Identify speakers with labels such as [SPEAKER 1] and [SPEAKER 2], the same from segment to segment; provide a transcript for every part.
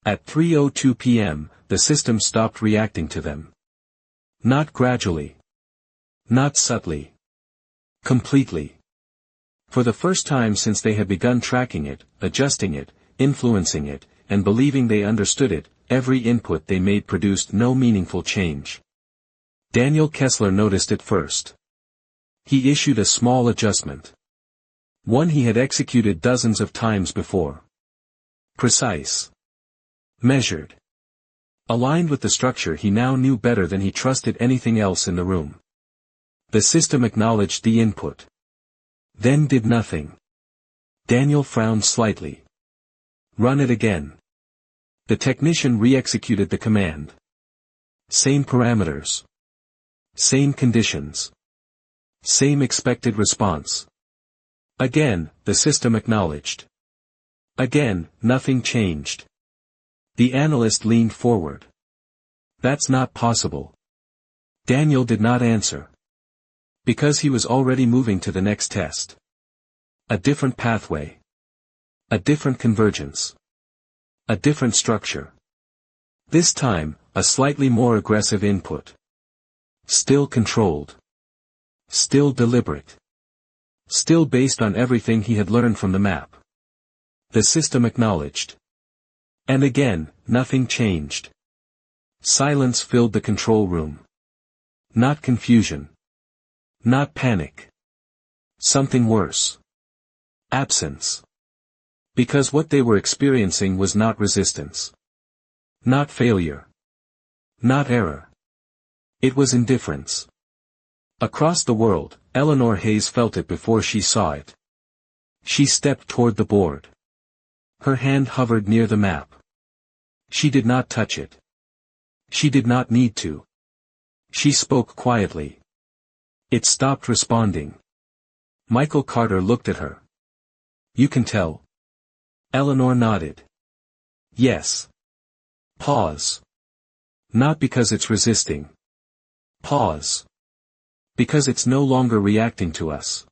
[SPEAKER 1] At 3:02 p.m., the system stopped reacting to them. Not gradually. Not subtly. Completely. For the first time since they had begun tracking it, adjusting it, influencing it, and believing they understood it, every input they made produced no meaningful change. Daniel Kessler noticed it first. He issued a small adjustment. One he had executed dozens of times before. Precise. Measured. Aligned with the structure he now knew better than he trusted anything else in the room. The system acknowledged the input. Then did nothing. Daniel frowned slightly. Run it again. The technician re-executed the command. Same parameters. Same conditions. Same expected response. Again, the system acknowledged. Again, nothing changed. The analyst leaned forward. That's not possible. Daniel did not answer. Because he was already moving to the next test. A different pathway. A different convergence. A different structure. This time, a slightly more aggressive input. Still controlled. Still deliberate. Still based on everything he had learned from the map. The system acknowledged. And again, nothing changed. Silence filled the control room. Not confusion. Not panic. Something worse. Absence. Because what they were experiencing was not resistance. Not failure. Not error. It was indifference. Across the world, Eleanor Hayes felt it before she saw it. She stepped toward the board. Her hand hovered near the map. She did not touch it. She did not need to. She spoke quietly. It stopped responding. Michael Carter looked at her. You can tell. Eleanor nodded. Yes. Pause. Not because it's resisting. Pause. Because it's no longer reacting to us.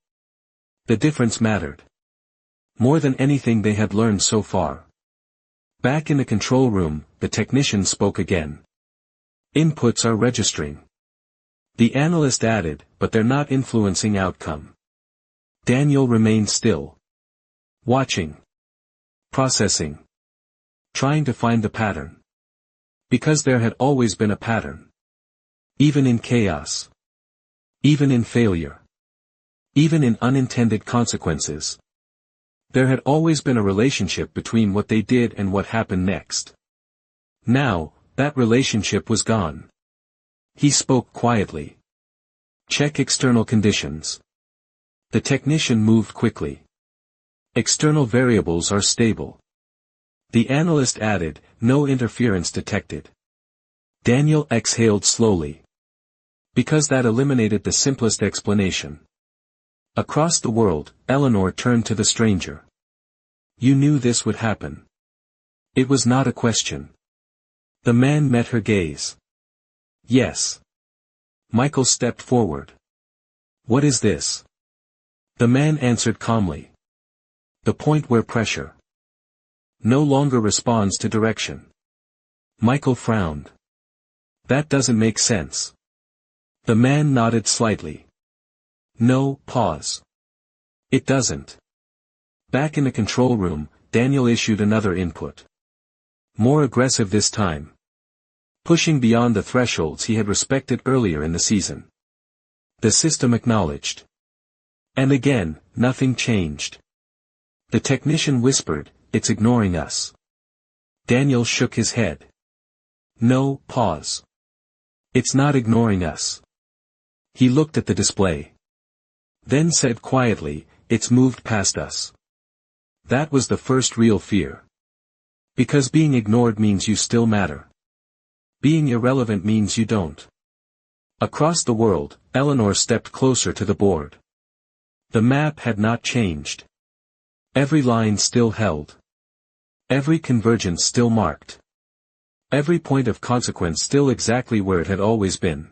[SPEAKER 1] The difference mattered. More than anything they had learned so far. Back in the control room, the technician spoke again. Inputs are registering. The analyst added, but they're not influencing outcome. Daniel remained still. Watching. Processing. Trying to find the pattern. Because there had always been a pattern. Even in chaos. Even in failure. Even in unintended consequences. There had always been a relationship between what they did and what happened next. Now, that relationship was gone. He spoke quietly. Check external conditions. The technician moved quickly. External variables are stable. The analyst added, no interference detected. Daniel exhaled slowly. Because that eliminated the simplest explanation. Across the world, Eleanor turned to the stranger. You knew this would happen. It was not a question. The man met her gaze. Yes. Michael stepped forward. What is this? The man answered calmly. The point where pressure no longer responds to direction. Michael frowned. That doesn't make sense. The man nodded slightly. No, pause. It doesn't. Back in the control room, Daniel issued another input. More aggressive this time. Pushing beyond the thresholds he had respected earlier in the season. The system acknowledged. And again, nothing changed. The technician whispered, it's ignoring us. Daniel shook his head. No, pause. It's not ignoring us. He looked at the display. Then said quietly, it's moved past us. That was the first real fear. Because being ignored means you still matter. Being irrelevant means you don't. Across the world, Eleanor stepped closer to the board. The map had not changed. Every line still held. Every convergence still marked. Every point of consequence still exactly where it had always been.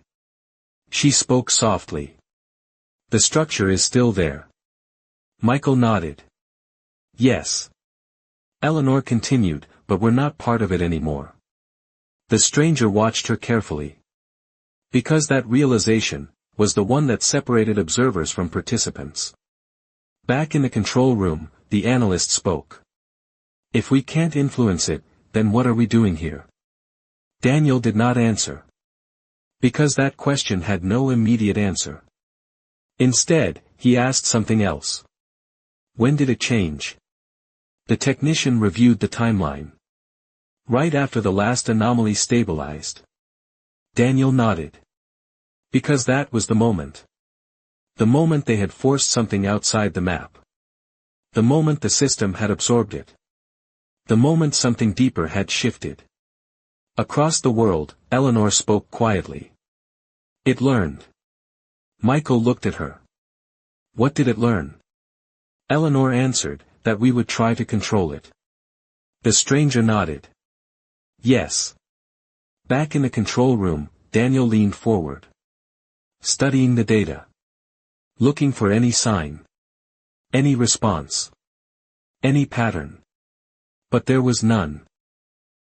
[SPEAKER 1] She spoke softly. The structure is still there. Michael nodded. Yes. Eleanor continued, but we're not part of it anymore. The stranger watched her carefully. Because that realization was the one that separated observers from participants. Back in the control room, the analyst spoke. If we can't influence it, then what are we doing here? Daniel did not answer. Because that question had no immediate answer. Instead, he asked something else. When did it change? The technician reviewed the timeline. Right after the last anomaly stabilized. Daniel nodded. Because that was the moment. The moment they had forced something outside the map. The moment the system had absorbed it. The moment something deeper had shifted. Across the world, Eleanor spoke quietly. It learned. Michael looked at her. What did it learn? Eleanor answered, that we would try to control it. The stranger nodded. Yes. Back in the control room, Daniel leaned forward. Studying the data. Looking for any sign. Any response. Any pattern. But there was none.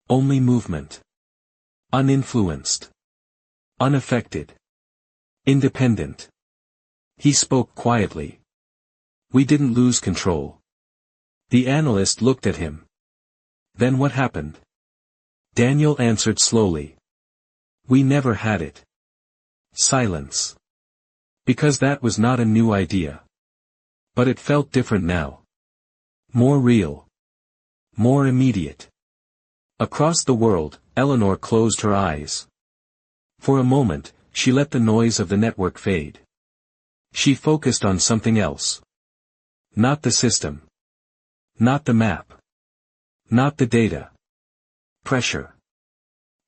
[SPEAKER 1] Only movement. Uninfluenced. Unaffected. Independent. He spoke quietly. We didn't lose control. The analyst looked at him. Then what happened? Daniel answered slowly. We never had it. Silence. Because that was not a new idea. But it felt different now. More real. More immediate. Across the world, Eleanor closed her eyes. For a moment, she let the noise of the network fade. She focused on something else. Not the system. Not the map. Not the data. Pressure.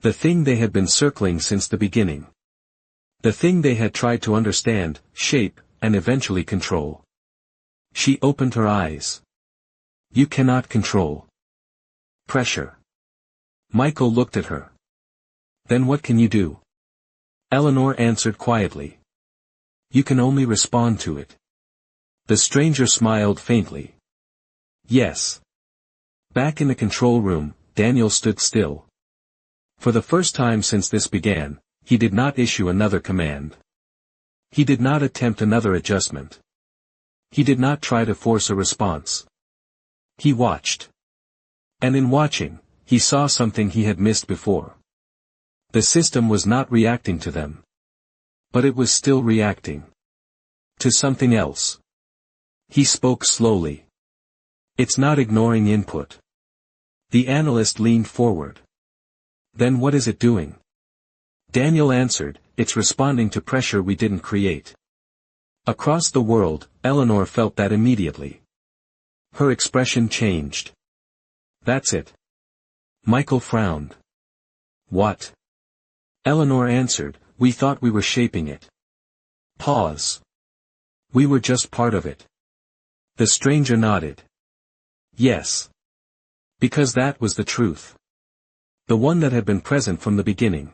[SPEAKER 1] The thing they had been circling since the beginning. The thing they had tried to understand, shape, and eventually control. She opened her eyes. You cannot control. Pressure. Michael looked at her. Then what can you do? Eleanor answered quietly. You can only respond to it. The stranger smiled faintly. Yes. Back in the control room, Daniel stood still. For the first time since this began, he did not issue another command. He did not attempt another adjustment. He did not try to force a response. He watched. And in watching, he saw something he had missed before. The system was not reacting to them. But it was still reacting. To something else. He spoke slowly. It's not ignoring input. The analyst leaned forward. Then what is it doing? Daniel answered, it's responding to pressure we didn't create. Across the world, Eleanor felt that immediately. Her expression changed. That's it. Michael frowned. What? Eleanor answered, we thought we were shaping it. Pause. We were just part of it. The stranger nodded. Yes. Because that was the truth. The one that had been present from the beginning.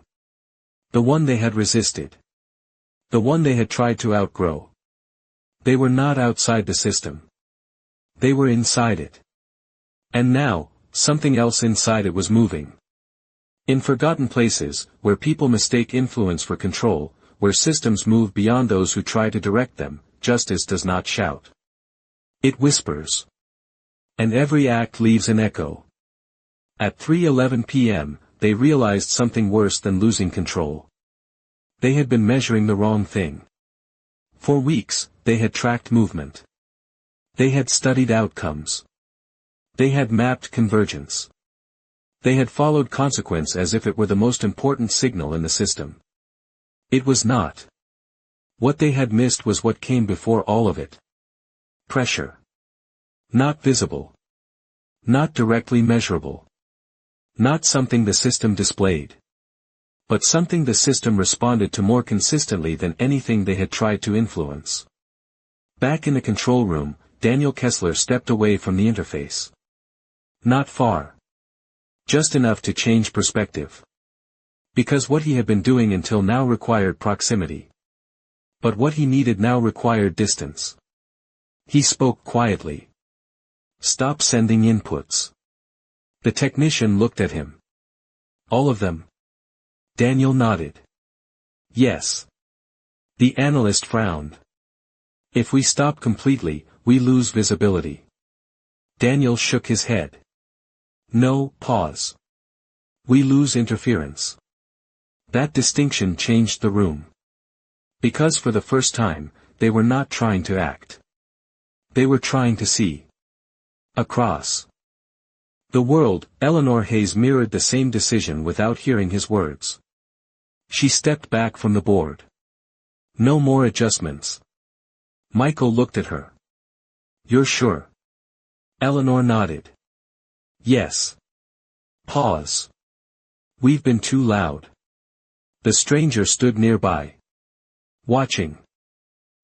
[SPEAKER 1] The one they had resisted. The one they had tried to outgrow. They were not outside the system. They were inside it. And now, something else inside it was moving. In forgotten places, where people mistake influence for control, where systems move beyond those who try to direct them, justice does not shout. It whispers. And every act leaves an echo. At 3:11 p.m., they realized something worse than losing control. They had been measuring the wrong thing. For weeks, they had tracked movement. They had studied outcomes. They had mapped convergence. They had followed consequence as if it were the most important signal in the system. It was not. What they had missed was what came before all of it. Pressure. Not visible. Not directly measurable. Not something the system displayed. But something the system responded to more consistently than anything they had tried to influence. Back in the control room, Daniel Kessler stepped away from the interface. Not far. Just enough to change perspective. Because what he had been doing until now required proximity. But what he needed now required distance. He spoke quietly. Stop sending inputs. The technician looked at him. All of them? Daniel nodded. Yes. The analyst frowned. If we stop completely, we lose visibility. Daniel shook his head. No, pause. We lose interference. That distinction changed the room. Because for the first time, they were not trying to act. They were trying to see. Across the world, Eleanor Hayes mirrored the same decision without hearing his words. She stepped back from the board. No more adjustments. Michael looked at her. You're sure? Eleanor nodded. Yes. Pause. We've been too loud. The stranger stood nearby. Watching.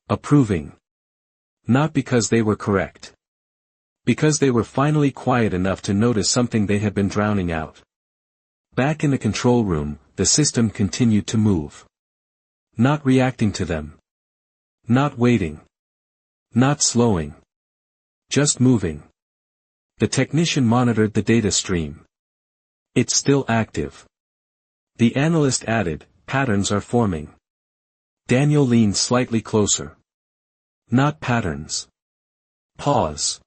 [SPEAKER 1] Approving. Not because they were correct. Because they were finally quiet enough to notice something they had been drowning out. Back in the control room, the system continued to move. Not reacting to them. Not waiting. Not slowing. Just moving. The technician monitored the data stream. It's still active. The analyst added, patterns are forming. Daniel leaned slightly closer. Not patterns. Pause.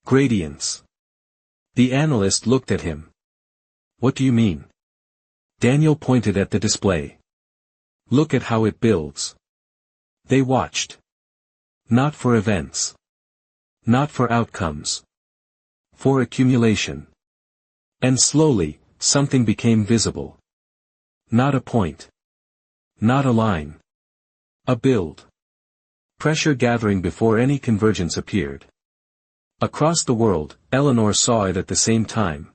[SPEAKER 1] Gradients. The analyst looked at him. What do you mean? Daniel pointed at the display. Look at how it builds. They watched. Not for events. Not for outcomes. For accumulation. And slowly, something became visible. Not a point. Not a line. A build. Pressure gathering before any convergence appeared. Across the world, Eleanor saw it at the same time.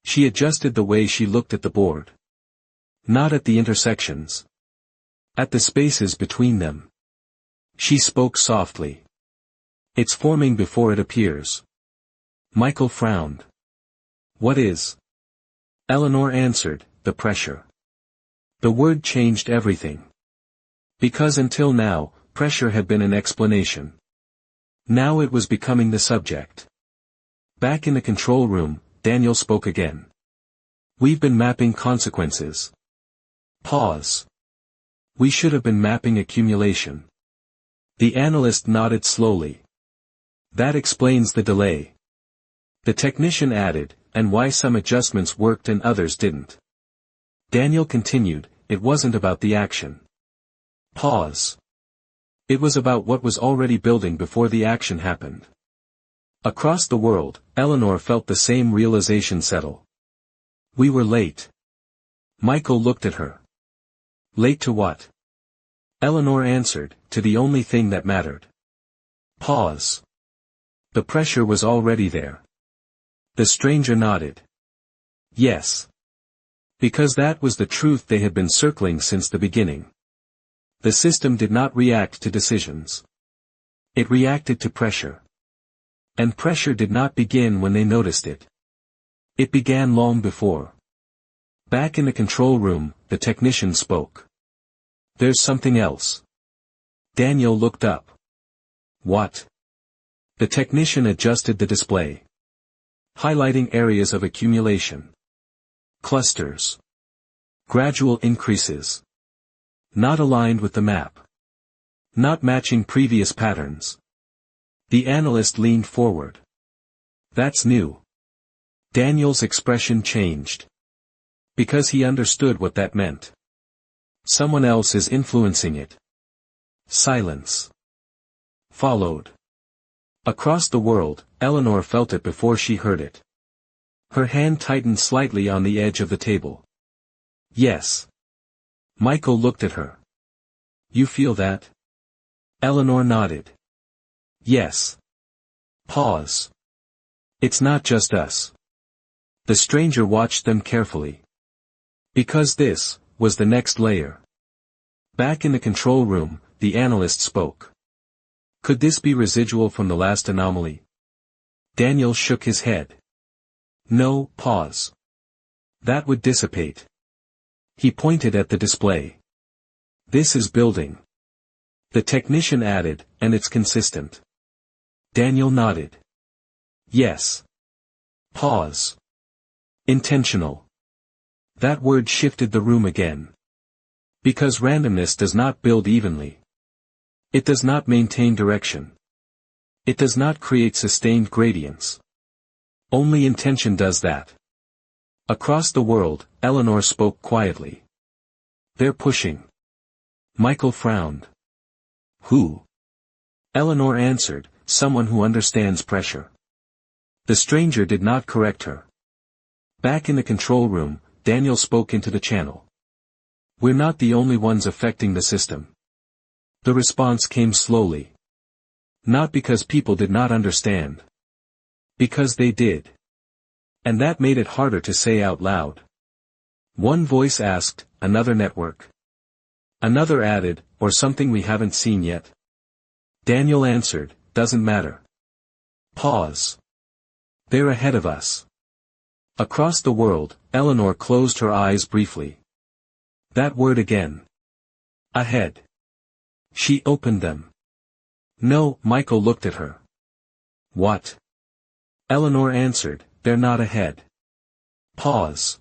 [SPEAKER 1] She adjusted the way she looked at the board. Not at the intersections. At the spaces between them. She spoke softly. It's forming before it appears. Michael frowned. What is? Eleanor answered, the pressure. The word changed everything. Because until now, pressure had been an explanation. Now it was becoming the subject. Back in the control room, Daniel spoke again. We've been mapping consequences. Pause. We should have been mapping accumulation. The analyst nodded slowly. That explains the delay. The technician added, and why some adjustments worked and others didn't. Daniel continued, it wasn't about the action. Pause. It was about what was already building before the action happened. Across the world, Eleanor felt the same realization settle. We were late. Michael looked at her. Late to what? Eleanor answered, to the only thing that mattered. Pause. The pressure was already there. The stranger nodded. Yes. Because that was the truth they had been circling since the beginning. The system did not react to decisions. It reacted to pressure. And pressure did not begin when they noticed it. It began long before. Back in the control room, the technician spoke. There's something else. Daniel looked up. What? The technician adjusted the display. Highlighting areas of accumulation. Clusters. Gradual increases. Not aligned with the map. Not matching previous patterns. The analyst leaned forward. That's new. Daniel's expression changed. Because he understood what that meant. Someone else is influencing it. Silence. Followed. Across the world, Eleanor felt it before she heard it. Her hand tightened slightly on the edge of the table. Yes. Michael looked at her. You feel that? Eleanor nodded. Yes. Pause. It's not just us. The stranger watched them carefully. Because this was the next layer. Back in the control room, the analyst spoke. Could this be residual from the last anomaly? Daniel shook his head. No, pause. That would dissipate. He pointed at the display. This is building. The technician added, and it's consistent. Daniel nodded. Yes. Pause. Intentional. That word shifted the room again. Because randomness does not build evenly. It does not maintain direction. It does not create sustained gradients. Only intention does that. Across the world, Eleanor spoke quietly. They're pushing. Michael frowned. Who? Eleanor answered, someone who understands pressure. The stranger did not correct her. Back in the control room, Daniel spoke into the channel. We're not the only ones affecting the system. The response came slowly. Not because people did not understand. Because they did. And that made it harder to say out loud. One voice asked, another network. Another added, or something we haven't seen yet. Daniel answered, doesn't matter. Pause. They're ahead of us. Across the world, Eleanor closed her eyes briefly. That word again. Ahead. She opened them. No, Michael looked at her. What? Eleanor answered, they're not ahead. Pause.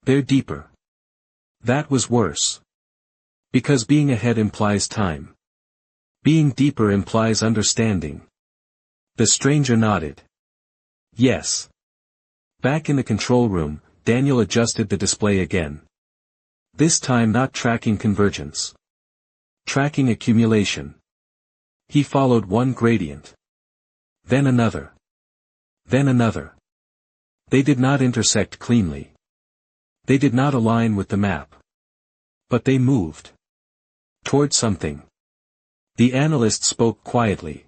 [SPEAKER 1] They're deeper. That was worse. Because being ahead implies time. Being deeper implies understanding. The stranger nodded. Yes. Back in the control room, Daniel adjusted the display again. This time not tracking convergence. Tracking accumulation. He followed one gradient. Then another. Then another. They did not intersect cleanly. They did not align with the map. But they moved. Toward something. The analyst spoke quietly.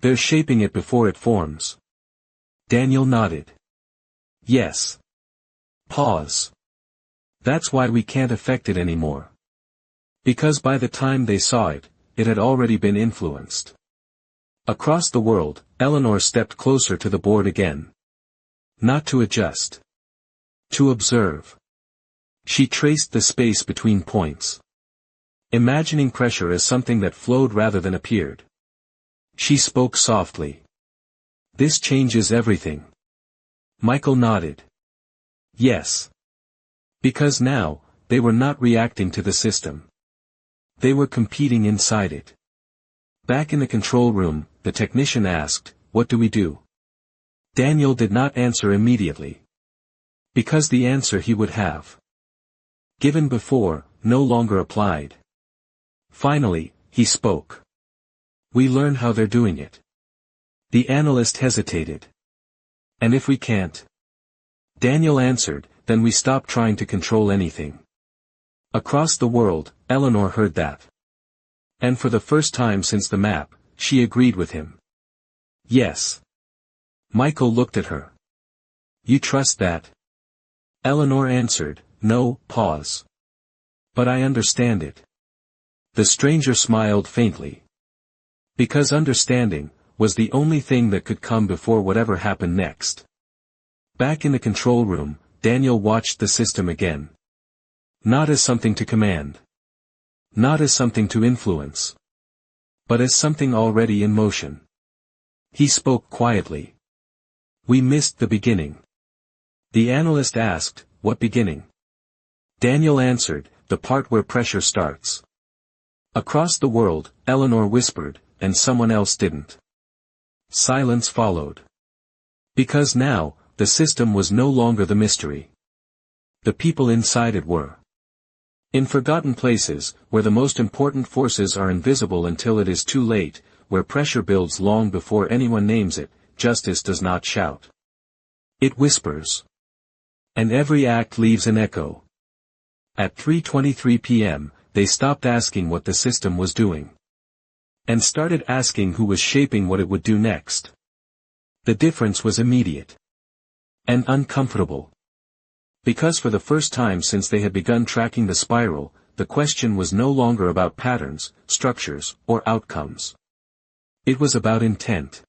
[SPEAKER 1] They're shaping it before it forms. Daniel nodded. Yes. Pause. That's why we can't affect it anymore. Because by the time they saw it, it had already been influenced. Across the world, Eleanor stepped closer to the board again. Not to adjust. To observe. She traced the space between points. Imagining pressure as something that flowed rather than appeared. She spoke softly. This changes everything. Michael nodded. Yes. Because now, they were not reacting to the system. They were competing inside it. Back in the control room, the technician asked, what do we do? Daniel did not answer immediately. Because the answer he would have given before, no longer applied. Finally, he spoke. We learn how they're doing it. The analyst hesitated. And if we can't? Daniel answered, then we stop trying to control anything. Across the world, Eleanor heard that. And for the first time since the map, she agreed with him. Yes. Michael looked at her. You trust that? Eleanor answered, no, pause. But I understand it. The stranger smiled faintly. Because understanding was the only thing that could come before whatever happened next. Back in the control room, Daniel watched the system again. Not as something to command. Not as something to influence. But as something already in motion. He spoke quietly. We missed the beginning. The analyst asked, what beginning? Daniel answered, the part where pressure starts. Across the world, Eleanor whispered, and someone else didn't. Silence followed. Because now, the system was no longer the mystery. The people inside it were. In forgotten places, where the most important forces are invisible until it is too late, where pressure builds long before anyone names it, justice does not shout. It whispers. And every act leaves an echo. At 3:23 p.m., they stopped asking what the system was doing. And started asking who was shaping what it would do next. The difference was immediate. And uncomfortable. Because for the first time since they had begun tracking the spiral, the question was no longer about patterns, structures, or outcomes. It was about intent.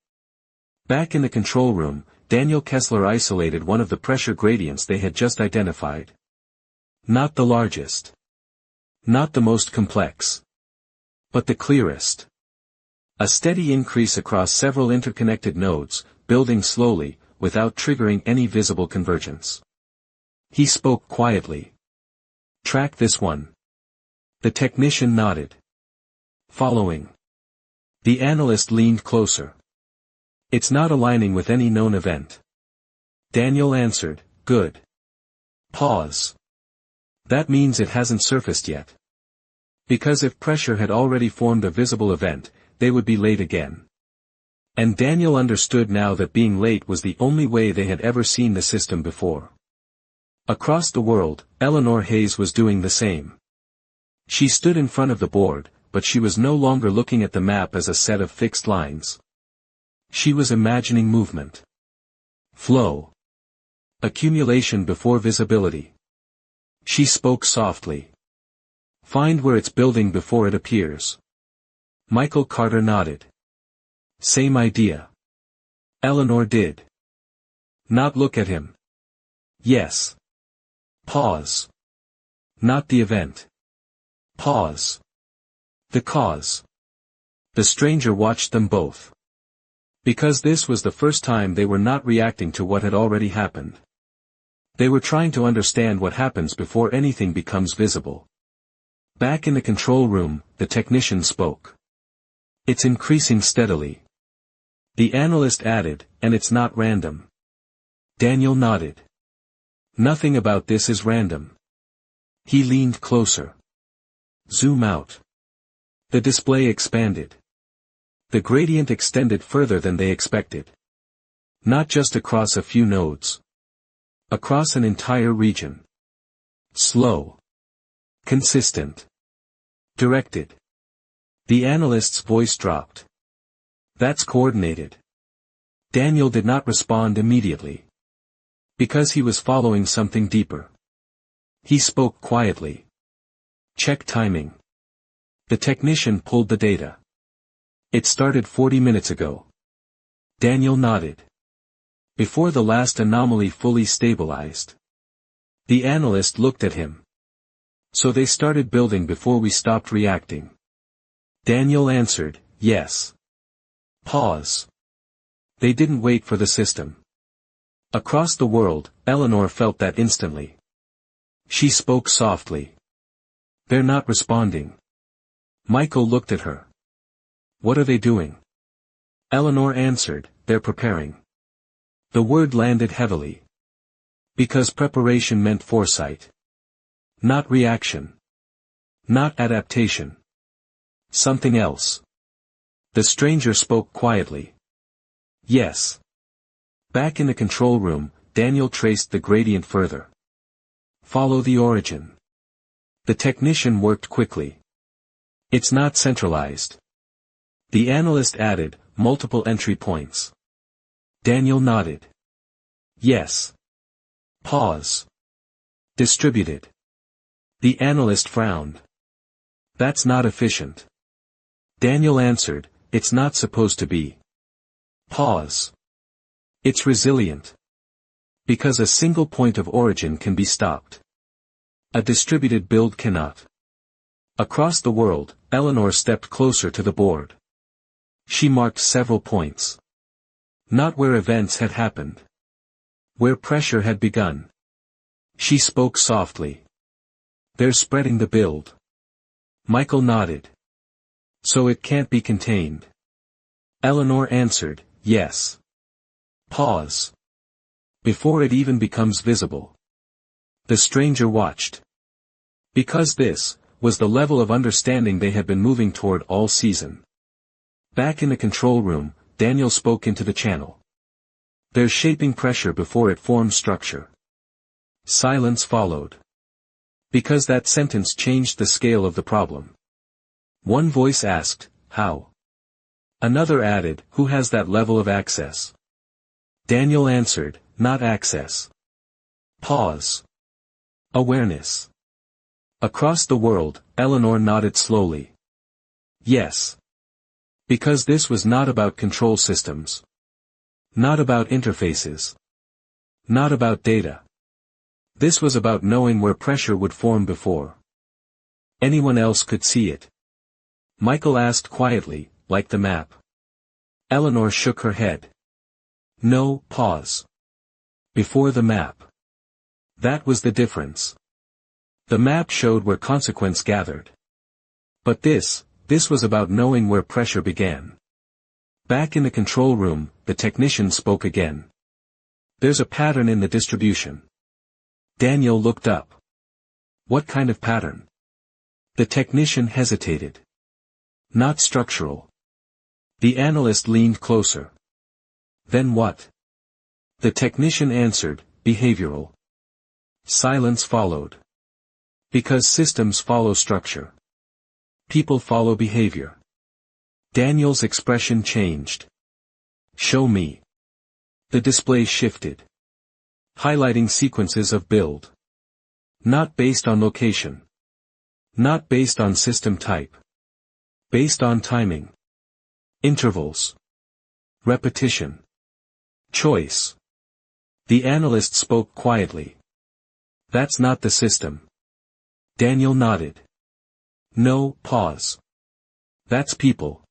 [SPEAKER 1] Back in the control room, Daniel Kessler isolated one of the pressure gradients they had just identified. Not the largest. Not the most complex. But the clearest. A steady increase across several interconnected nodes, building slowly, without triggering any visible convergence. He spoke quietly. "Track this one." The technician nodded. "Following." The analyst leaned closer. "It's not aligning with any known event." Daniel answered, "Good." Pause. "That means it hasn't surfaced yet." Because if pressure had already formed a visible event, they would be late again. And Daniel understood now that being late was the only way they had ever seen the system before. Across the world, Eleanor Hayes was doing the same. She stood in front of the board, but she was no longer looking at the map as a set of fixed lines. She was imagining movement. Flow. Accumulation before visibility. She spoke softly. "Find where it's building before it appears." Michael Carter nodded. "Same idea." Eleanor did. "Not look at him." "Yes." Pause. "Not the event." Pause. "The cause." The stranger watched them both. Because this was the first time they were not reacting to what had already happened. They were trying to understand what happens before anything becomes visible. Back in the control room, the technician spoke. "It's increasing steadily." The analyst added, "And it's not random." Daniel nodded. "Nothing about this is random." He leaned closer. "Zoom out." The display expanded. The gradient extended further than they expected. Not just across a few nodes. Across an entire region. Slow. Consistent. Directed. The analyst's voice dropped. "That's coordinated." Daniel did not respond immediately. Because he was following something deeper. He spoke quietly. "Check timing." The technician pulled the data. "It started 40 minutes ago." Daniel nodded. "Before the last anomaly fully stabilized." The analyst looked at him. "So they started building before we stopped reacting." Daniel answered, "Yes." Pause. "They didn't wait for the system." Across the world, Eleanor felt that instantly. She spoke softly. "They're not responding." Michael looked at her. "What are they doing?" Eleanor answered, "They're preparing." The word landed heavily. Because preparation meant foresight. Not reaction. Not adaptation. Something else. The stranger spoke quietly. "Yes." Back in the control room, Daniel traced the gradient further. "Follow the origin." The technician worked quickly. "It's not centralized." The analyst added, "Multiple entry points." Daniel nodded. "Yes." Pause. "Distributed." The analyst frowned. "That's not efficient." Daniel answered, "It's not supposed to be." Pause. "It's resilient." Because a single point of origin can be stopped. A distributed build cannot. Across the world, Eleanor stepped closer to the board. She marked several points. Not where events had happened. Where pressure had begun. She spoke softly. "They're spreading the build." Michael nodded. "So it can't be contained." Eleanor answered, "Yes." Pause. "Before it even becomes visible." The stranger watched. Because this was the level of understanding they had been moving toward all season. Back in the control room, Daniel spoke into the channel. "There's shaping pressure before it forms structure." Silence followed. Because that sentence changed the scale of the problem. One voice asked, "How?" Another added, "Who has that level of access?" Daniel answered, "Not access." Pause. Awareness. Across the world, Eleanor nodded slowly. "Yes." Because this was not about control systems. Not about interfaces. Not about data. This was about knowing where pressure would form before anyone else could see it. Michael asked quietly, "Like the map?" Eleanor shook her head. "No." Pause. Before the map. That was the difference. The map showed where consequence gathered. But this was about knowing where pressure began. Back in the control room, the technician spoke again. There's a pattern in the distribution. Daniel looked up. What kind of pattern? The technician hesitated. Not structural. The analyst leaned closer. Then what? The technician answered, behavioral. Silence followed. Because systems follow structure. People follow behavior. Daniel's expression changed. Show me. The display shifted. Highlighting sequences of build. Not based on location. Not based on system type. Based on timing. Intervals. Repetition. Choice. The analyst spoke quietly. That's not the system. Daniel nodded. No, pause. That's people.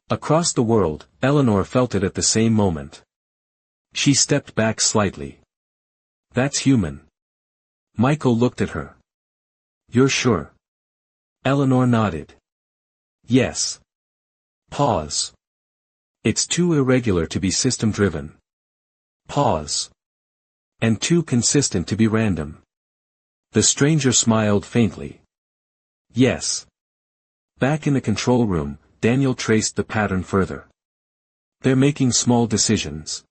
[SPEAKER 1] Across the world, Eleanor felt it at the same moment. She stepped back slightly. That's human. Michael looked at her. You're sure? Eleanor nodded. Yes. Pause. It's too irregular to be system-driven. Pause. And too consistent to be random. The stranger smiled faintly. Yes. Back in the control room, Daniel traced the pattern further. They're making small decisions.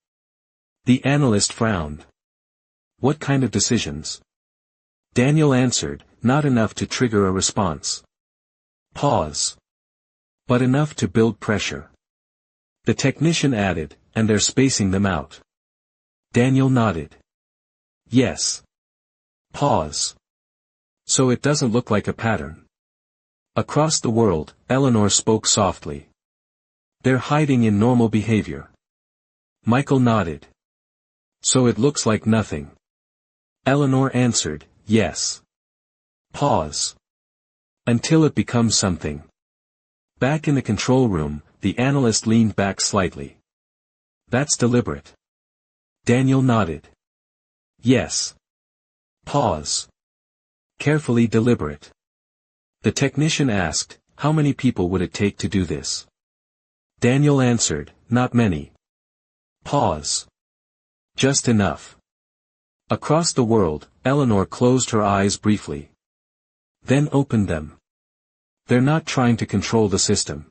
[SPEAKER 1] The analyst frowned. What kind of decisions? Daniel answered, not enough to trigger a response. Pause. But enough to build pressure. The technician added, and they're spacing them out. Daniel nodded. Yes. Pause. So it doesn't look like a pattern. Across the world, Eleanor spoke softly. They're hiding in normal behavior. Michael nodded. So it looks like nothing. Eleanor answered, yes. Pause. Until it becomes something. Back in the control room, the analyst leaned back slightly. That's deliberate. Daniel nodded. Yes. Pause. Carefully deliberate. The technician asked, how many people would it take to do this? Daniel answered, not many. Pause. Just enough. Across the world, Eleanor closed her eyes briefly. Then opened them. They're not trying to control the system.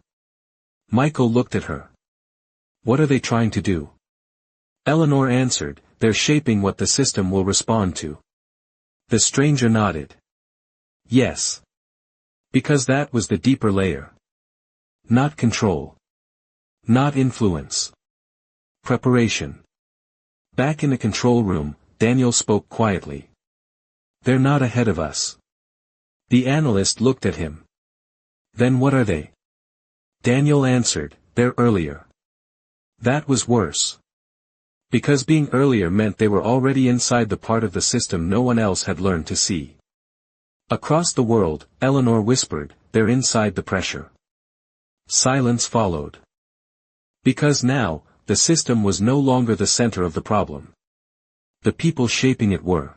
[SPEAKER 1] Michael looked at her. What are they trying to do? Eleanor answered, they're shaping what the system will respond to. The stranger nodded. Yes. Because that was the deeper layer. Not control. Not influence. Preparation. Back in the control room, Daniel spoke quietly. They're not ahead of us. The analyst looked at him. Then what are they? Daniel answered, they're earlier. That was worse. Because being earlier meant they were already inside the part of the system no one else had learned to see. Across the world, Eleanor whispered, they're inside the pressure. Silence followed. Because now, the system was no longer the center of the problem. The people shaping it were.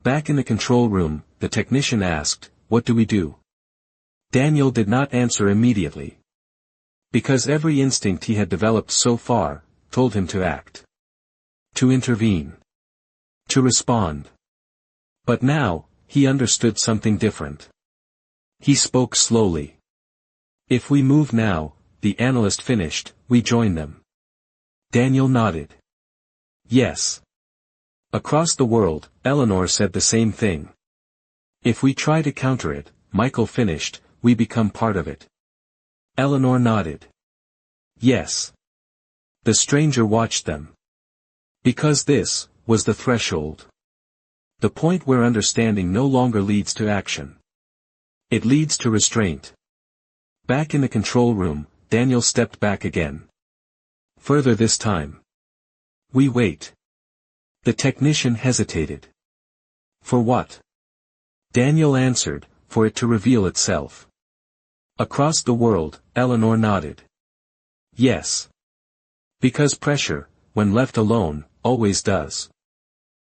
[SPEAKER 1] Back in the control room, the technician asked, what do we do? Daniel did not answer immediately. Because every instinct he had developed so far, told him to act. To intervene. To respond. But now, he understood something different. He spoke slowly. If we move now, the analyst finished, we join them. Daniel nodded. Yes. Across the world, Eleanor said the same thing. If we try to counter it, Michael finished, we become part of it. Eleanor nodded. Yes. The stranger watched them. Because this was the threshold. The point where understanding no longer leads to action. It leads to restraint. Back in the control room, Daniel stepped back again. Further this time. We wait. The technician hesitated. For what? Daniel answered, for it to reveal itself. Across the world, Eleanor nodded. Yes. Because pressure, when left alone, always does.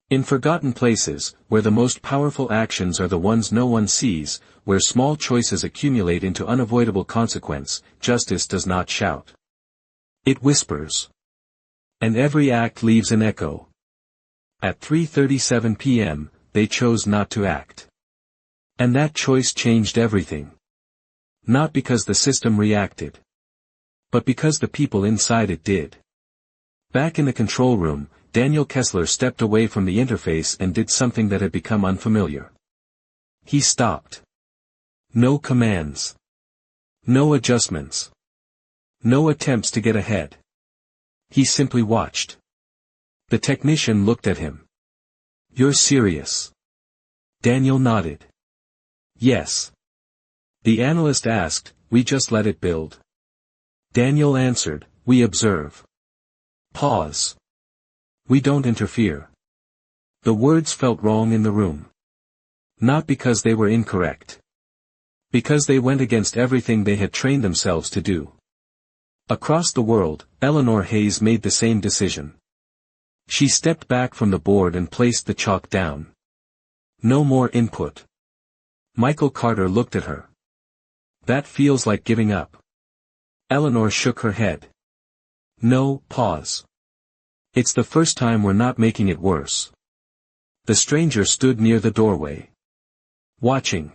[SPEAKER 1] In forgotten places, where the most powerful actions are the ones no one sees, where small choices accumulate into unavoidable consequence, justice does not shout. It whispers. And every act leaves an echo. At 3:37 p.m., they chose not to act. And that choice changed everything. Not because the system reacted, but because the people inside it did. Back in the control room, Daniel Kessler stepped away from the interface and did something that had become unfamiliar. He stopped. No commands. No adjustments. No attempts to get ahead. He simply watched. The technician looked at him. "You're serious?" Daniel nodded. "Yes." The analyst asked, "We just let it build?" Daniel answered, "We observe." Pause. "We don't interfere." The words felt wrong in the room. Not because they were incorrect. Because they went against everything they had trained themselves to do. Across the world, Eleanor Hayes made the same decision. She stepped back from the board and placed the chalk down. No more input. Michael Carter looked at her. "That feels like giving up." Eleanor shook her head. "No, pause. It's the first time we're not making it worse." The stranger stood near the doorway. Watching.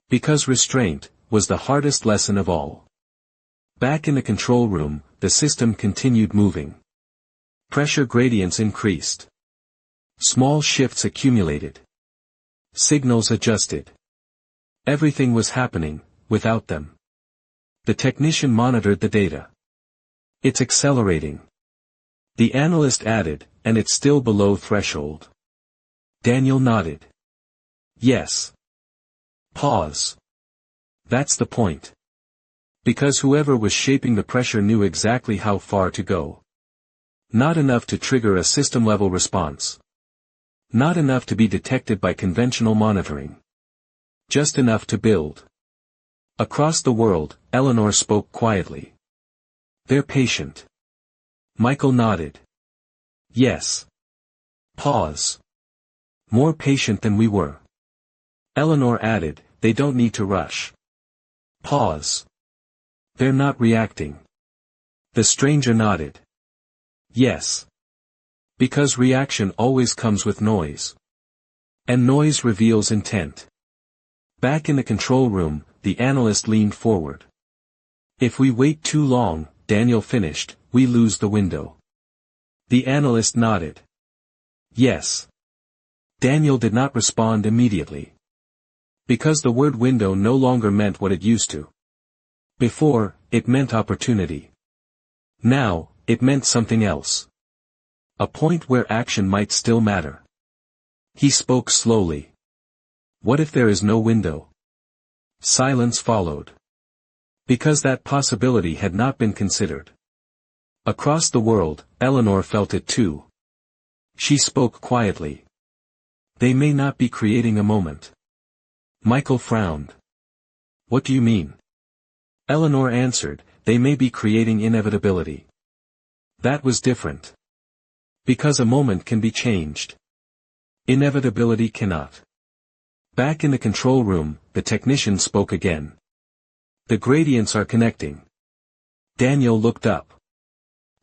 [SPEAKER 1] Because restraint was the hardest lesson of all. Back in the control room, the system continued moving. Pressure gradients increased. Small shifts accumulated. Signals adjusted. Everything was happening, without them. The technician monitored the data. "It's accelerating." The analyst added, "And it's still below threshold." Daniel nodded. "Yes." Pause. "That's the point. Because whoever was shaping the pressure knew exactly how far to go. Not enough to trigger a system-level response. Not enough to be detected by conventional monitoring. Just enough to build." Across the world, Eleanor spoke quietly. "They're patient." Michael nodded. "Yes." Pause. "More patient than we were." Eleanor added, "They don't need to rush." Pause. "They're not reacting." The stranger nodded. "Yes. Because reaction always comes with noise. And noise reveals intent." Back in the control room, the analyst leaned forward. "If we wait too long," Daniel finished, "we lose the window." The analyst nodded. "Yes." Daniel did not respond immediately. Because the word window no longer meant what it used to. Before, it meant opportunity. Now, it meant something else. A point where action might still matter. He spoke slowly. "What if there is no window?" Silence followed. Because that possibility had not been considered. Across the world, Eleanor felt it too. She spoke quietly. "They may not be creating a moment." Michael frowned. "What do you mean?" Eleanor answered, "They may be creating inevitability." That was different. Because a moment can be changed. Inevitability cannot. Back in the control room, the technician spoke again. "The gradients are connecting." Daniel looked up.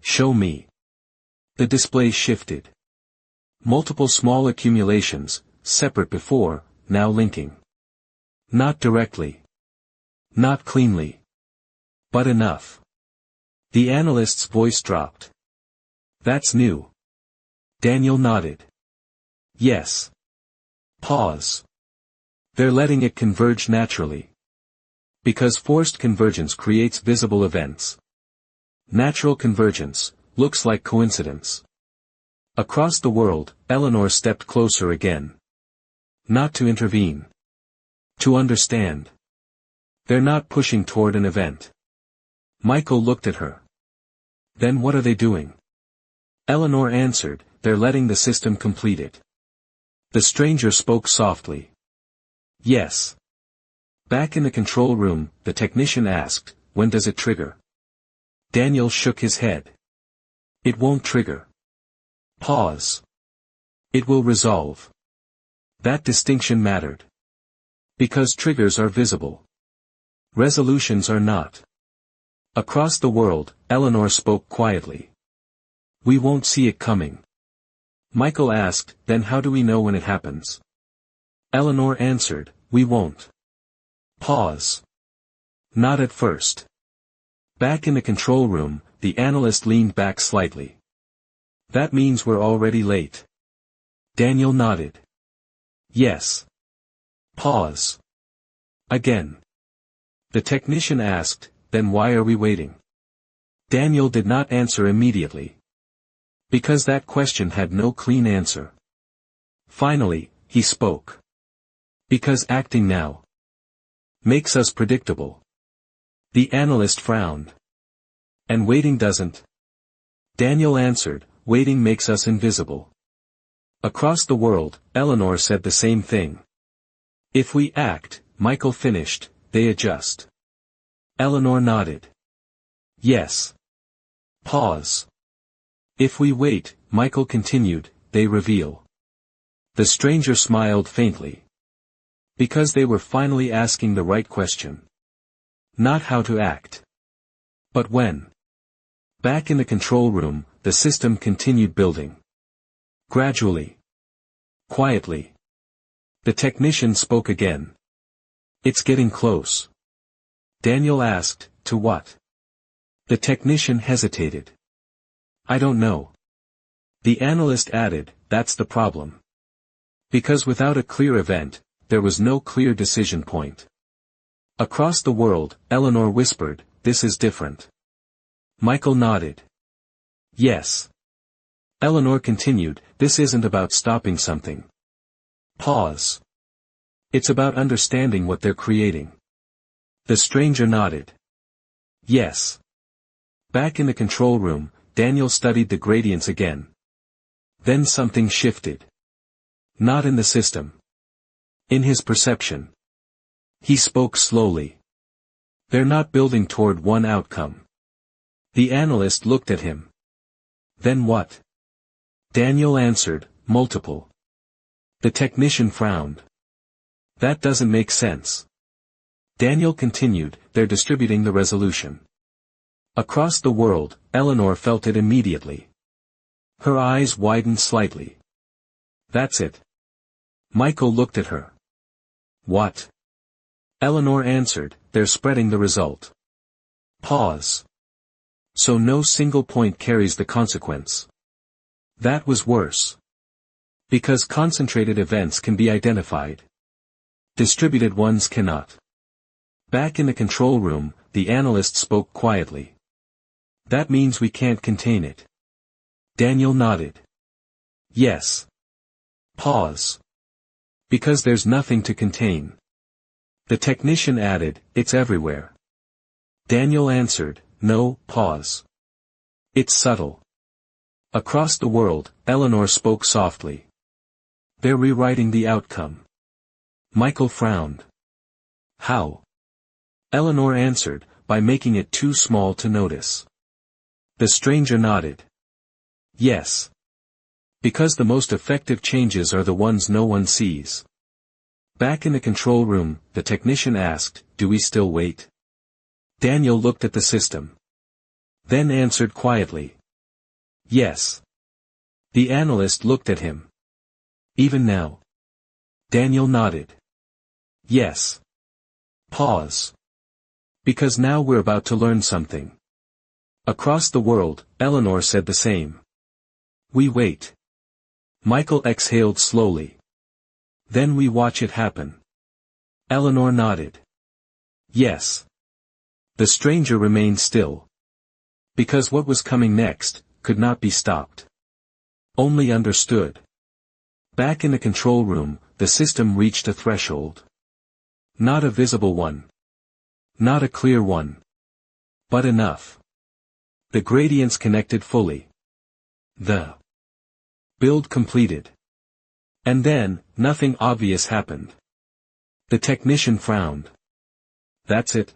[SPEAKER 1] "Show me." The display shifted. Multiple small accumulations, separate before, now linking. Not directly. Not cleanly. But enough. The analyst's voice dropped. "That's new." Daniel nodded. "Yes." Pause. "They're letting it converge naturally. Because forced convergence creates visible events. Natural convergence looks like coincidence." Across the world, Eleanor stepped closer again. Not to intervene. To understand. They're not pushing toward an event. Michael looked at her. "Then what are they doing?" Eleanor answered, "They're letting the system complete it." The stranger spoke softly. "Yes." Back in the control room, the technician asked, "When does it trigger?" Daniel shook his head. "It won't trigger. Pause. It will resolve. That distinction mattered. Because triggers are visible. Resolutions are not. Across the world, Eleanor spoke quietly. We won't see it coming. Michael asked, then how do we know when it happens? Eleanor answered, we won't. Pause. Not at first. Back in the control room, the analyst leaned back slightly. That means we're already late. Daniel nodded. Yes. Pause. Again. The technician asked, then why are we waiting? Daniel did not answer immediately. Because that question had no clean answer. Finally, he spoke. Because acting now makes us predictable. The analyst frowned. And waiting doesn't. Daniel answered, waiting makes us invisible. Across the world, Eleanor said the same thing. If we act, Michael finished, they adjust. Eleanor nodded. Yes. Pause. If we wait, Michael continued, they reveal. The stranger smiled faintly. Because they were finally asking the right question. Not how to act. But when. Back in the control room, the system continued building. Gradually. Quietly. The technician spoke again. It's getting close. Daniel asked, to what? The technician hesitated. I don't know. The analyst added, that's the problem. Because without a clear event, there was no clear decision point. Across the world, Eleanor whispered, this is different. Michael nodded. Yes. Eleanor continued, this isn't about stopping something. Pause. It's about understanding what they're creating. The stranger nodded. Yes. Back in the control room, Daniel studied the gradients again. Then something shifted. Not in the system. In his perception. He spoke slowly. They're not building toward one outcome. The analyst looked at him. Then what? Daniel answered, multiple. The technician frowned. That doesn't make sense. Daniel continued, they're distributing the resolution. Across the world, Eleanor felt it immediately. Her eyes widened slightly. That's it. Michael looked at her. What? Eleanor answered, they're spreading the result. Pause. So no single point carries the consequence. That was worse. Because concentrated events can be identified. Distributed ones cannot. Back in the control room, the analyst spoke quietly. That means we can't contain it. Daniel nodded. Yes. Pause. Because there's nothing to contain. The technician added, it's everywhere. Daniel answered, no, pause. It's subtle. Across the world, Eleanor spoke softly. They're rewriting the outcome. Michael frowned. How? Eleanor answered, by making it too small to notice. The stranger nodded. Yes. Because the most effective changes are the ones no one sees. Back in the control room, the technician asked, do we still wait? Daniel looked at the system. Then answered quietly. Yes. The analyst looked at him. Even now? Daniel nodded. Yes. Pause. Because now we're about to learn something. Across the world, Eleanor said the same. We wait. Michael exhaled slowly. Then we watch it happen. Eleanor nodded. Yes. The stranger remained still. Because what was coming next, could not be stopped. Only understood. Back in the control room, the system reached a threshold. Not a visible one. Not a clear one. But enough. The gradients connected fully. The build completed. And then, nothing obvious happened. The technician frowned. That's it?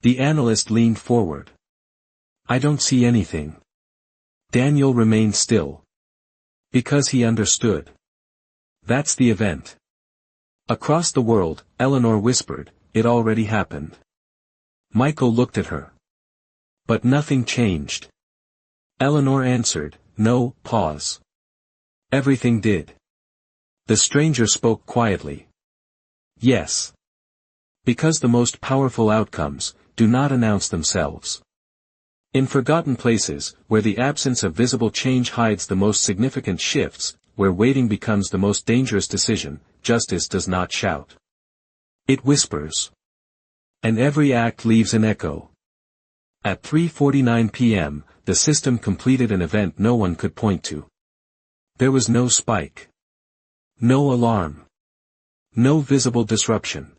[SPEAKER 1] The analyst leaned forward. I don't see anything. Daniel remained still. Because he understood. That's the event. Across the world, Eleanor whispered, it already happened. Michael looked at her. But nothing changed. Eleanor answered, no, pause. Everything did. The stranger spoke quietly. Yes. Because the most powerful outcomes do not announce themselves. In forgotten places, where the absence of visible change hides the most significant shifts, where waiting becomes the most dangerous decision, justice does not shout. It whispers. And every act leaves an echo. At 3:49 p.m., the system completed an event no one could point to. There was no spike. No alarm. No visible disruption.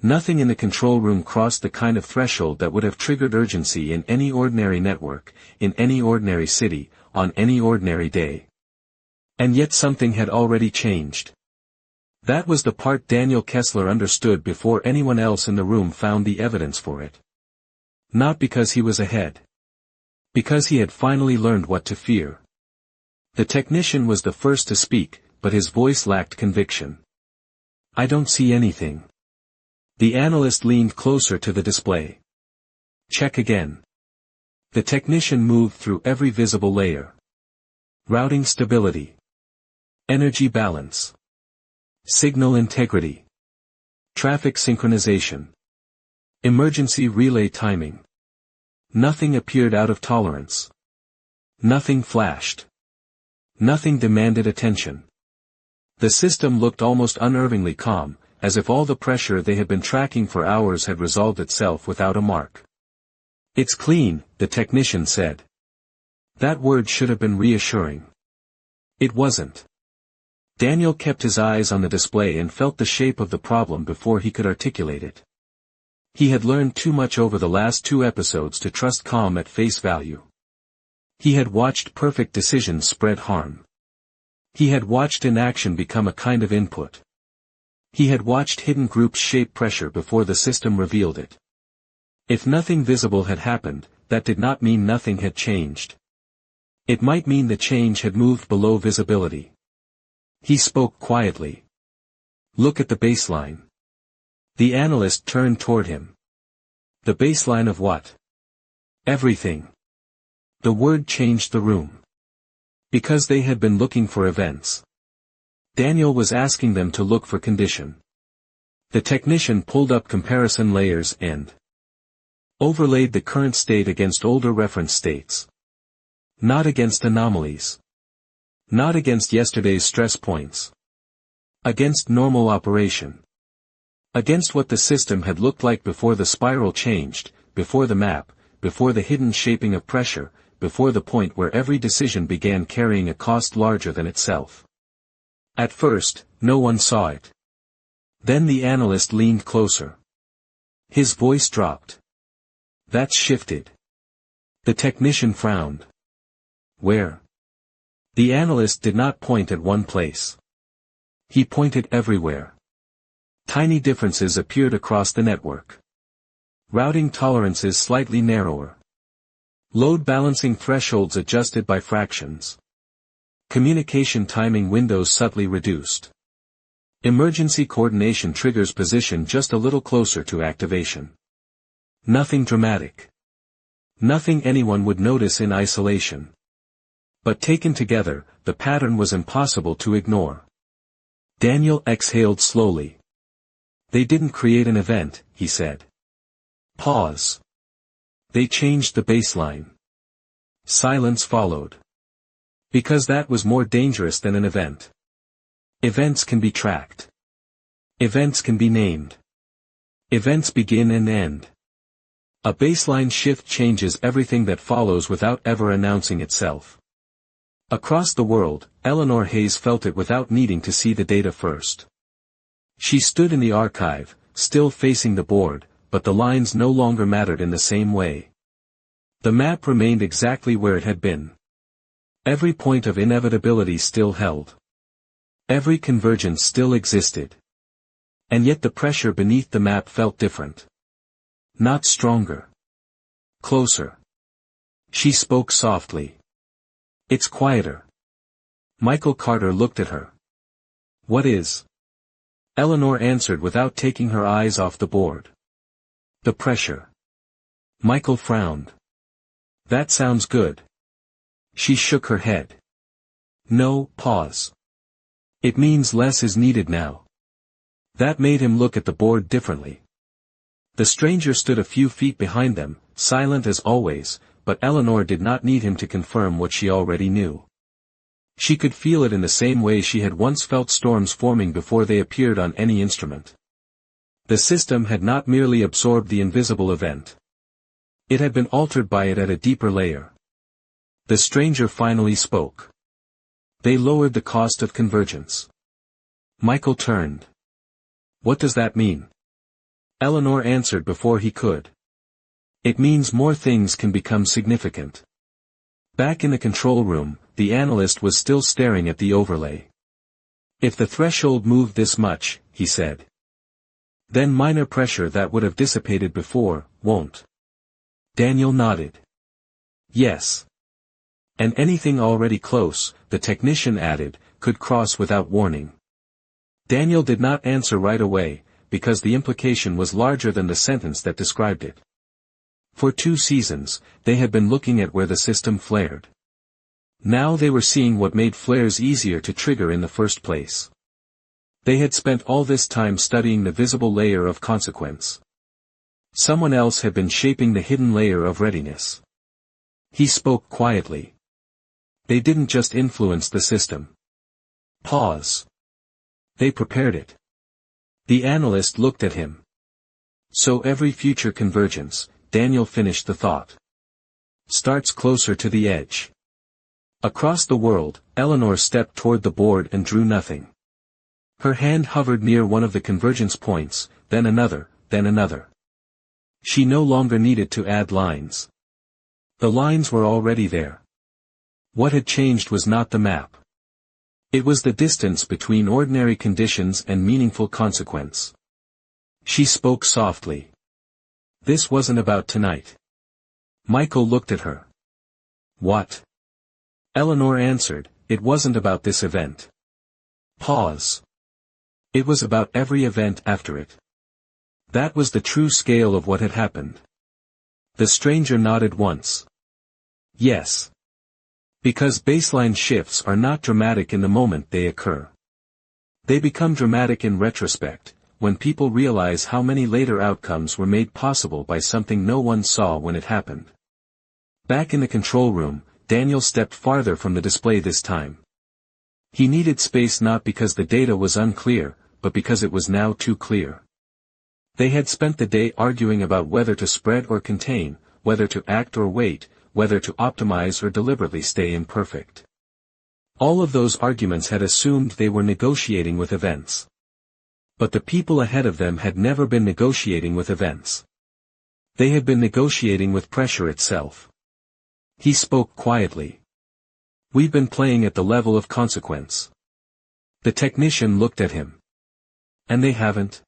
[SPEAKER 1] Nothing in the control room crossed the kind of threshold that would have triggered urgency in any ordinary network, in any ordinary city, on any ordinary day. And yet something had already changed. That was the part Daniel Kessler understood before anyone else in the room found the evidence for it. Not because he was ahead. Because he had finally learned what to fear. The technician was the first to speak, but his voice lacked conviction. I don't see anything. The analyst leaned closer to the display. Check again. The technician moved through every visible layer. Routing stability. Energy balance. Signal integrity. Traffic synchronization. Emergency relay timing. Nothing appeared out of tolerance. Nothing flashed. Nothing demanded attention. The system looked almost unnervingly calm, as if all the pressure they had been tracking for hours had resolved itself without a mark. It's clean, the technician said. That word should have been reassuring. It wasn't. Daniel kept his eyes on the display and felt the shape of the problem before he could articulate it. He had learned too much over the last 2 episodes to trust calm at face value. He had watched perfect decisions spread harm. He had watched inaction become a kind of input. He had watched hidden groups shape pressure before the system revealed it. If nothing visible had happened, that did not mean nothing had changed. It might mean the change had moved below visibility. He spoke quietly. Look at the baseline. The analyst turned toward him. The baseline of what? Everything. The word changed the room. Because they had been looking for events. Daniel was asking them to look for condition. The technician pulled up comparison layers and overlaid the current state against older reference states. Not against anomalies. Not against yesterday's stress points. Against normal operation. Against what the system had looked like before the spiral changed, before the map, before the hidden shaping of pressure, before the point where every decision began carrying a cost larger than itself. At first, no one saw it. Then the analyst leaned closer. His voice dropped. That's shifted. The technician frowned. Where? The analyst did not point at one place. He pointed everywhere. Tiny differences appeared across the network. Routing tolerances slightly narrower. Load balancing thresholds adjusted by fractions. Communication timing windows subtly reduced. Emergency coordination triggers positioned just a little closer to activation. Nothing dramatic. Nothing anyone would notice in isolation. But taken together, the pattern was impossible to ignore. Daniel exhaled slowly. They didn't create an event, he said. Pause. They changed the baseline. Silence followed. Because that was more dangerous than an event. Events can be tracked. Events can be named. Events begin and end. A baseline shift changes everything that follows without ever announcing itself. Across the world, Eleanor Hayes felt it without needing to see the data first. She stood in the archive, still facing the board, but the lines no longer mattered in the same way. The map remained exactly where it had been. Every point of inevitability still held. Every convergence still existed. And yet the pressure beneath the map felt different. Not stronger. Closer. She spoke softly. It's quieter. Michael Carter looked at her. What is? Eleanor answered without taking her eyes off the board. The pressure. Michael frowned. That sounds good. She shook her head. No, pause. It means less is needed now. That made him look at the board differently. The stranger stood a few feet behind them, silent as always, but Eleanor did not need him to confirm what she already knew. She could feel it in the same way she had once felt storms forming before they appeared on any instrument. The system had not merely absorbed the invisible event. It had been altered by it at a deeper layer. The stranger finally spoke. They lowered the cost of convergence. Michael turned. What does that mean? Eleanor answered before he could. It means more things can become significant. Back in the control room, the analyst was still staring at the overlay. If the threshold moved this much, he said. Then minor pressure that would have dissipated before, won't. Daniel nodded. Yes. And anything already close, the technician added, could cross without warning. Daniel did not answer right away, because the implication was larger than the sentence that described it. For 2 seasons, they had been looking at where the system flared. Now they were seeing what made flares easier to trigger in the first place. They had spent all this time studying the visible layer of consequence. Someone else had been shaping the hidden layer of readiness. He spoke quietly. They didn't just influence the system. Pause. They prepared it. The analyst looked at him. So every future convergence, Daniel finished the thought, starts closer to the edge. Across the world, Eleanor stepped toward the board and drew nothing. Her hand hovered near one of the convergence points, then another, then another. She no longer needed to add lines. The lines were already there. What had changed was not the map. It was the distance between ordinary conditions and meaningful consequence. She spoke softly. This wasn't about tonight. Michael looked at her. What? Eleanor answered, it wasn't about this event. Pause. It was about every event after it. That was the true scale of what had happened. The stranger nodded once. Yes. Because baseline shifts are not dramatic in the moment they occur. They become dramatic in retrospect, when people realize how many later outcomes were made possible by something no one saw when it happened. Back in the control room, Daniel stepped farther from the display this time. He needed space not because the data was unclear, but because it was now too clear. They had spent the day arguing about whether to spread or contain, whether to act or wait, whether to optimize or deliberately stay imperfect. All of those arguments had assumed they were negotiating with events. But the people ahead of them had never been negotiating with events. They had been negotiating with pressure itself. He spoke quietly. We've been playing at the level of consequence. The technician looked at him. And they haven't?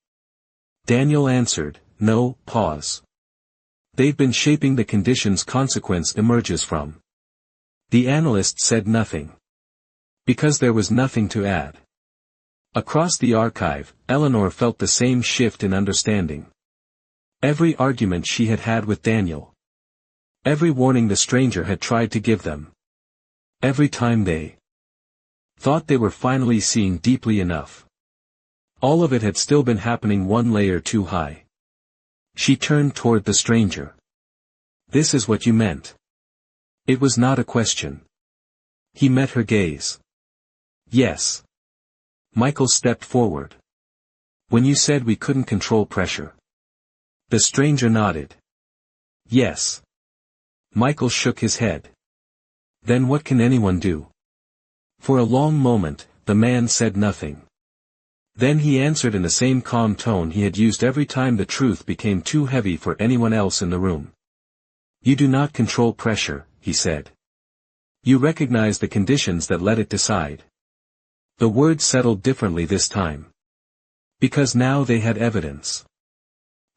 [SPEAKER 1] Daniel answered, no, pause. They've been shaping the conditions consequence emerges from. The analyst said nothing. Because there was nothing to add. Across the archive, Eleanor felt the same shift in understanding. Every argument she had had with Daniel. Every warning the stranger had tried to give them. Every time they thought they were finally seeing deeply enough. All of it had still been happening one layer too high. She turned toward the stranger. This is what you meant. It was not a question. He met her gaze. Yes. Michael stepped forward. When you said we couldn't control pressure. The stranger nodded. Yes. Michael shook his head. Then what can anyone do? For a long moment, the man said nothing. Then he answered in the same calm tone he had used every time the truth became too heavy for anyone else in the room. You do not control pressure, he said. You recognize the conditions that let it decide. The words settled differently this time. Because now they had evidence.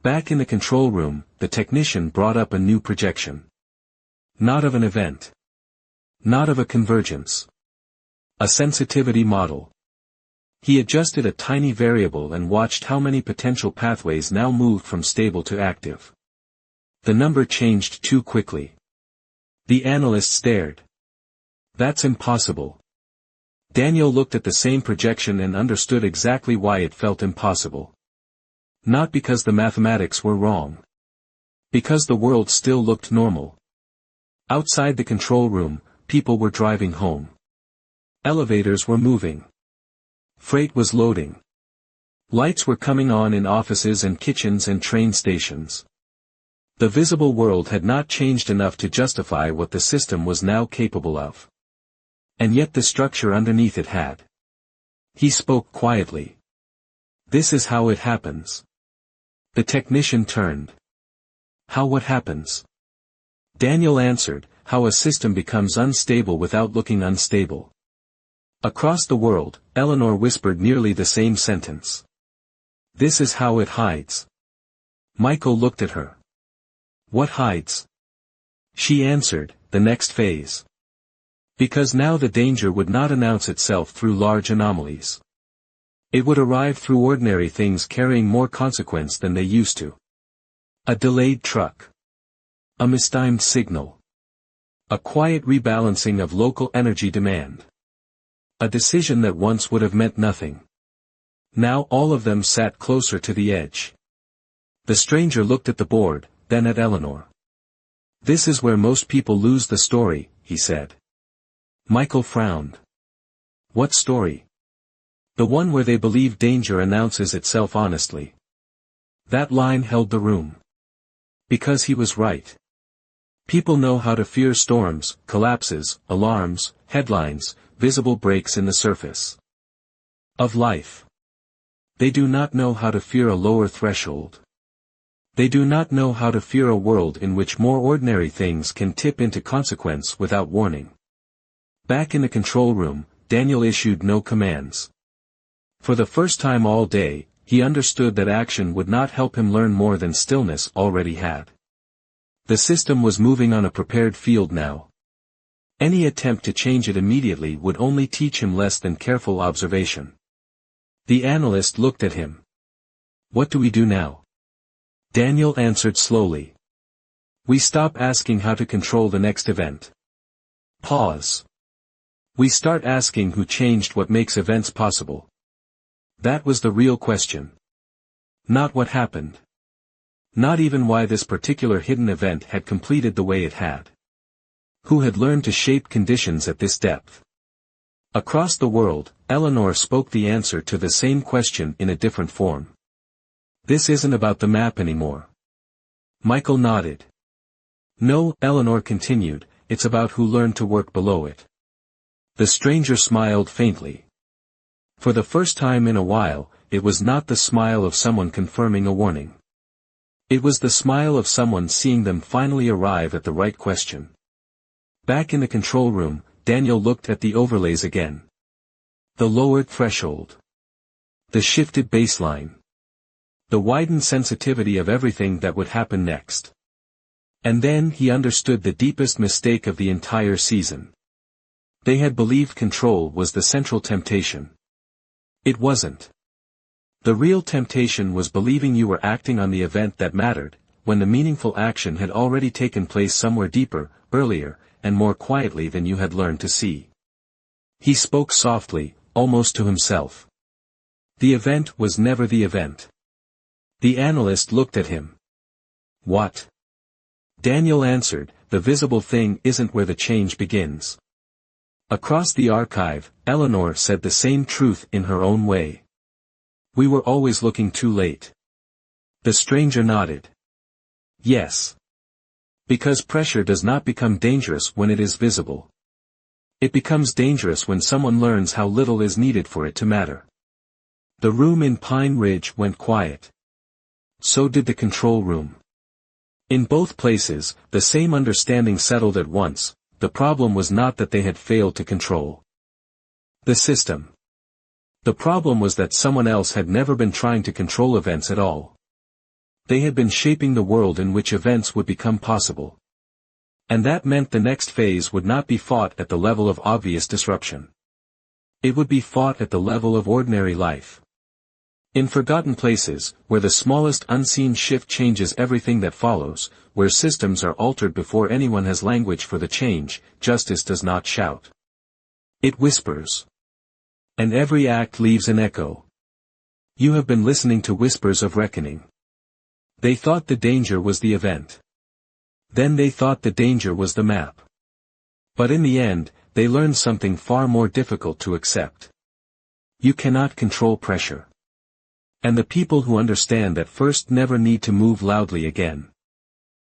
[SPEAKER 1] Back in the control room, the technician brought up a new projection. Not of an event. Not of a convergence. A sensitivity model. He adjusted a tiny variable and watched how many potential pathways now moved from stable to active. The number changed too quickly. The analyst stared. That's impossible. Daniel looked at the same projection and understood exactly why it felt impossible. Not because the mathematics were wrong. Because the world still looked normal. Outside the control room, people were driving home. Elevators were moving. Freight was loading. Lights were coming on in offices and kitchens and train stations. The visible world had not changed enough to justify what the system was now capable of. And yet the structure underneath it had. He spoke quietly. This is how it happens. The technician turned. How what happens? Daniel answered, how a system becomes unstable without looking unstable. Across the world, Eleanor whispered nearly the same sentence. This is how it hides. Michael looked at her. What hides? She answered, the next phase. Because now the danger would not announce itself through large anomalies. It would arrive through ordinary things carrying more consequence than they used to. A delayed truck. A mistimed signal. A quiet rebalancing of local energy demand. A decision that once would have meant nothing. Now all of them sat closer to the edge. The stranger looked at the board, then at Eleanor. This is where most people lose the story, he said. Michael frowned. What story? The one where they believe danger announces itself honestly. That line held the room. Because he was right. People know how to fear storms, collapses, alarms, headlines, visible breaks in the surface of life. They do not know how to fear a lower threshold. They do not know how to fear a world in which more ordinary things can tip into consequence without warning. Back in the control room, Daniel issued no commands. For the first time all day, he understood that action would not help him learn more than stillness already had. The system was moving on a prepared field now. Any attempt to change it immediately would only teach him less than careful observation. The analyst looked at him. What do we do now? Daniel answered slowly. We stop asking how to control the next event. Pause. We start asking who changed what makes events possible. That was the real question. Not what happened. Not even why this particular hidden event had completed the way it had. Who had learned to shape conditions at this depth? Across the world, Eleanor spoke the answer to the same question in a different form. This isn't about the map anymore. Michael nodded. No, Eleanor continued, it's about who learned to work below it. The stranger smiled faintly. For the first time in a while, it was not the smile of someone confirming a warning. It was the smile of someone seeing them finally arrive at the right question. Back in the control room, Daniel looked at the overlays again. The lowered threshold. The shifted baseline. The widened sensitivity of everything that would happen next. And then he understood the deepest mistake of the entire season. They had believed control was the central temptation. It wasn't. The real temptation was believing you were acting on the event that mattered, when the meaningful action had already taken place somewhere deeper, earlier, and more quietly than you had learned to see. He spoke softly, almost to himself. The event was never the event. The analyst looked at him. What? Daniel answered, the visible thing isn't where the change begins. Across the archive, Eleanor said the same truth in her own way. We were always looking too late. The stranger nodded. Yes. Because pressure does not become dangerous when it is visible. It becomes dangerous when someone learns how little is needed for it to matter. The room in Pine Ridge went quiet. So did the control room. In both places, the same understanding settled at once. The problem was not that they had failed to control the system. The problem was that someone else had never been trying to control events at all. They had been shaping the world in which events would become possible. And that meant the next phase would not be fought at the level of obvious disruption. It would be fought at the level of ordinary life. In forgotten places, where the smallest unseen shift changes everything that follows, where systems are altered before anyone has language for the change, justice does not shout. It whispers. And every act leaves an echo. You have been listening to whispers of reckoning. They thought the danger was the event. Then they thought the danger was the map. But in the end, they learned something far more difficult to accept. You cannot control pressure. And the people who understand that first never need to move loudly again.